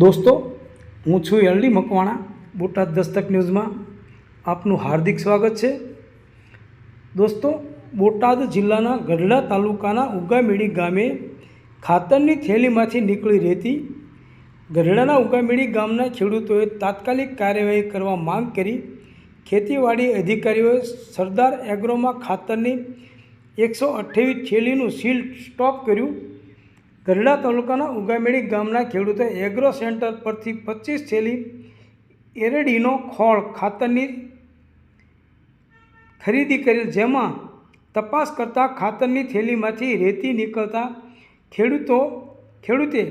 દોસ્તો, હું છું એલડી મકવાણા. બોટાદ દસ્તક ન્યૂઝમાં આપનું હાર્દિક સ્વાગત છે. દોસ્તો, બોટાદ જિલ્લાના ગઢડા તાલુકાના ઉગામેડી ગામે ખાતરની થેલીમાંથી નીકળી રહેતી ગઢડાના ઉગામેડી ગામના ખેડૂતોએ તાત્કાલિક કાર્યવાહી કરવા માંગ કરી ખેતીવાડી અધિકારીઓએ સરદાર એગ્રોમાં ખાતરની 128 થેલીનું સીલ સ્ટોપ કર્યું. ગઢડા તાલુકાના ઉગામેડી ગામના ખેડૂતોએ એગ્રો સેન્ટર પરથી 25 થેલી એરડીનો ખોળ ખાતરની ખરીદી કરેલ, જેમાં તપાસ કરતાં ખાતરની થેલીમાંથી રેતી નીકળતા ખેડૂતે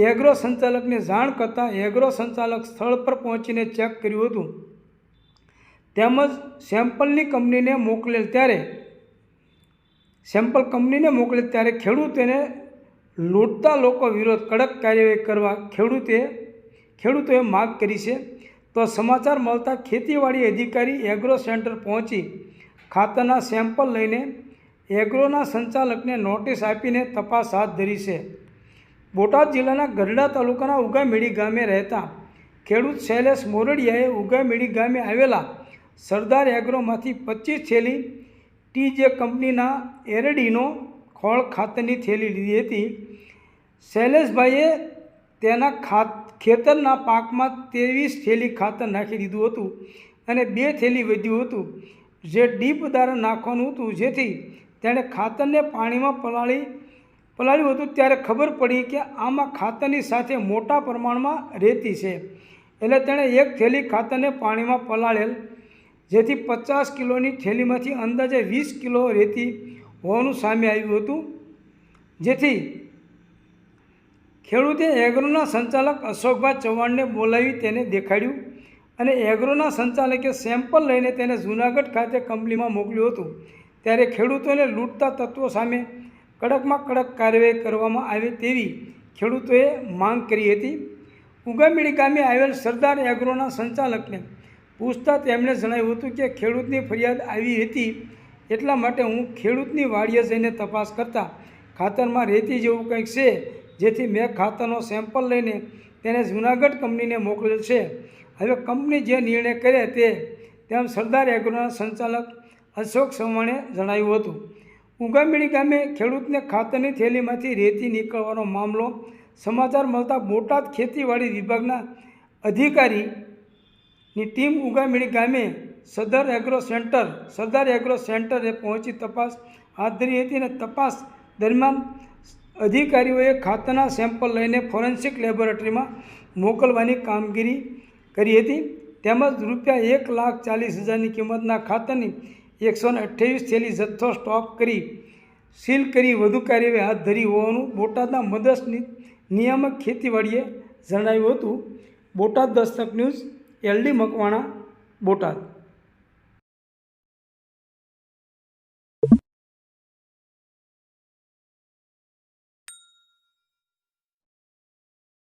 એગ્રો સંચાલકને જાણ કરતાં એગ્રો સંચાલક સ્થળ પર પહોંચીને ચેક કર્યું હતું, તેમજ સેમ્પલ કંપનીને મોકલેલ ત્યારે ખેડૂતોને લૂંટતા લોકો વિરુદ્ધ કડક કાર્યવાહી કરવા ખેડૂતોએ માગ કરી છે. તો સમાચાર મળતા ખેતીવાડી અધિકારી એગ્રો સેન્ટર પહોંચી ખાતરના સેમ્પલ લઈને એગ્રોના સંચાલકને નોટિસ આપીને તપાસ હાથ ધરી છે. બોટાદ જિલ્લાના ગઢડા તાલુકાના ઉગામેડી ગામે રહેતા ખેડૂત શૈલેષ મોરડિયાએ ઉગામેડી ગામે આવેલા સરદાર એગ્રોમાંથી 25 થેલી ટીજે કંપનીના એરડીનો ખોળ ખાતરની થેલી લીધી હતી. શૈલેષભાઈએ તેના ખેતરના પાકમાં 23 થેલી ખાતર નાખી દીધું હતું અને 2 થેલી વધ્યું હતું, જે ડીપ દ્વારા નાખવાનું હતું. જેથી તેણે ખાતરને પાણીમાં પલાળ્યું હતું ત્યારે ખબર પડી કે આમાં ખાતરની સાથે મોટા પ્રમાણમાં રેતી છે. એટલે તેણે 1 થેલી ખાતરને પાણીમાં પલાળેલ, જેથી 50 કિલોની થેલીમાંથી અંદાજે 20 કિલો રેતી હોવાનું સામે આવ્યું હતું. જેથી ખેડૂતે એગ્રોના સંચાલક અશોકભાઈ ચૌહાણને બોલાવી તેને દેખાડ્યું અને એગ્રોના સંચાલકે સેમ્પલ લઈને તેને જૂનાગઢ ખાતે કંપનીમાં મોકલ્યું હતું. ત્યારે ખેડૂતોને લૂંટતા તત્વો સામે કડકમાં કડક કાર્યવાહી કરવામાં આવે તેવી ખેડૂતોએ માંગ કરી હતી. ઉગામેડી ગામે આવેલ સરદાર એગ્રોના સંચાલકને પૂછતા તેમણે જણાવ્યું હતું કે ખેડૂતની ફરિયાદ આવી હતી, એટલા માટે હું ખેડૂતની વાડીએ જઈને તપાસ કરતા ખાતરમાં રેતી જેવું કંઈક છે, જેથી મેં ખાતરનો સેમ્પલ લઈને તેને જૂનાગઢ કંપનીને મોકલેલ છે. હવે કંપની જે નિર્ણય કરે તેમ સરદાર એગ્રોના સંચાલક અશોક ચૌહાણે જણાવ્યું હતું. ઉગામેડી ગામે ખેડૂતને ખાતરની થેલીમાંથી રેતી નીકળવાનો મામલો સમાચાર મળતા બોટાદ ખેતીવાડી વિભાગના અધિકારીની ટીમ ઉગામેડી ગામે સરદાર એગ્રો સેન્ટરે પહોંચી તપાસ હાથ ધરી હતી અને તપાસ દરમિયાન અધિકારીઓએ ખાતરના સેમ્પલ લઈને ફોરેન્સિક લેબોરેટરીમાં મોકલવાની કામગીરી કરી હતી. તેમજ ₹1,40,000ની કિંમતના ખાતરની 128 થેલી જથ્થો સ્ટોપ કરી સીલ કરી વધુ કાર્યવાહી હાથ ધરી હોવાનું બોટાદના મદદ નિયામક ખેતીવાડીએ જણાવ્યું હતું. Botad Dastak news, LD Makwana, Botad.